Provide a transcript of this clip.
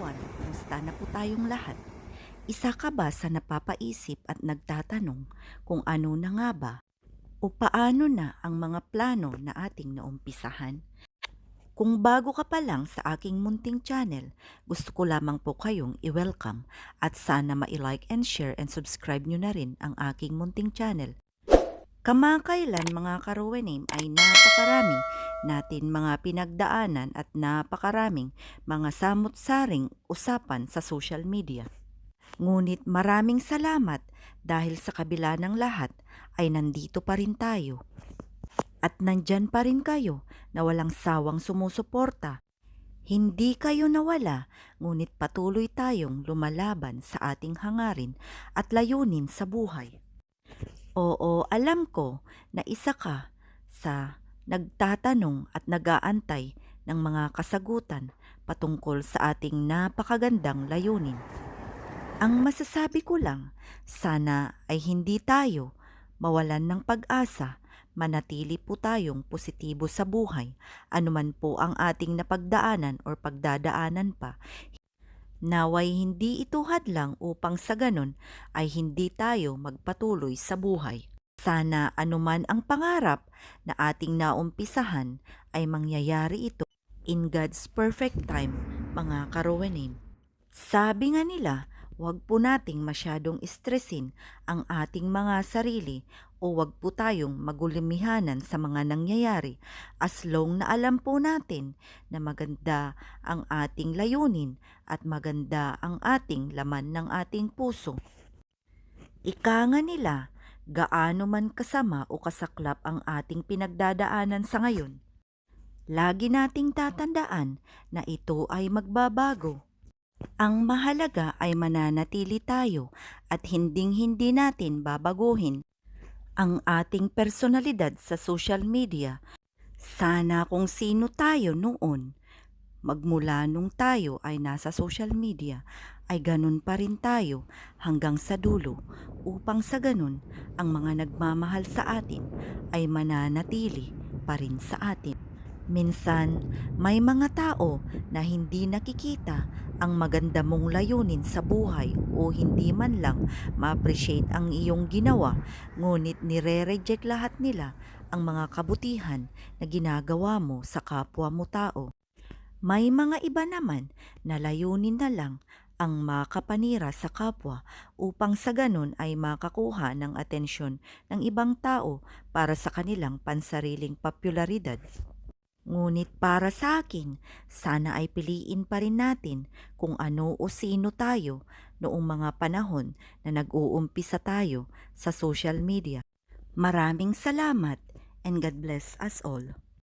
everyone! Kumusta na po tayong lahat? Isa ka ba sa napapaisip at nagtatanong kung ano na nga ba o paano na ang mga plano na ating naumpisahan? Kung bago ka pa lang sa aking munting channel, gusto ko lamang po kayong i-welcome at sana ma-like and share and subscribe nyo na rin ang aking munting channel. Kamakailan mga karuwenim ay napakarami natin mga pinagdaanan at napakaraming mga samut-saring usapan sa social media. Ngunit maraming salamat dahil sa kabila ng lahat ay nandito pa rin tayo. At nandyan pa rin kayo na walang sawang sumusuporta. Hindi kayo nawala, ngunit patuloy tayong lumalaban sa ating hangarin at layunin sa buhay. Oo, alam ko na isa ka sa nagtatanong at nag-aantay ng mga kasagutan patungkol sa ating napakagandang layunin. Ang masasabi ko lang, sana ay hindi tayo mawalan ng pag-asa, manatili po tayong positibo sa buhay, anuman po ang ating napagdaanan o pagdadaanan pa. Naway hindi ito hadlang upang sa ganon ay hindi tayo magpatuloy sa buhay. Sana anuman ang pangarap na ating naumpisahan ay mangyayari ito in God's perfect time, mga karuwenim. Sabi nga nila, huwag po nating masyadong stressin ang ating mga sarili o huwag po tayong magulimihanan sa mga nangyayari as long na alam po natin na maganda ang ating layunin at maganda ang ating laman ng ating puso. Ika nga nila, gaano man kasama o kasaklap ang ating pinagdadaanan sa ngayon, lagi nating tatandaan na ito ay magbabago. Ang mahalaga ay mananatili tayo at hinding-hindi natin babaguhin ang ating personalidad sa social media. Sana kung sino tayo noon, magmula nung tayo ay nasa social media, ay ganun pa rin tayo hanggang sa dulo upang sa ganun ang mga nagmamahal sa atin ay mananatili pa rin sa atin. Minsan, may mga tao na hindi nakikita ang maganda mong layunin sa buhay o hindi man lang ma-appreciate ang iyong ginawa, ngunit nire-reject lahat nila ang mga kabutihan na ginagawa mo sa kapwa mo tao. May mga iba naman na layunin na lang ang makapanira sa kapwa upang sa ganun ay makakuha ng atensyon ng ibang tao para sa kanilang pansariling popularidad. Ngunit para sa akin, sana ay piliin pa rin natin kung ano o sino tayo noong mga panahon na nag-uumpisa tayo sa social media. Maraming salamat and God bless us all.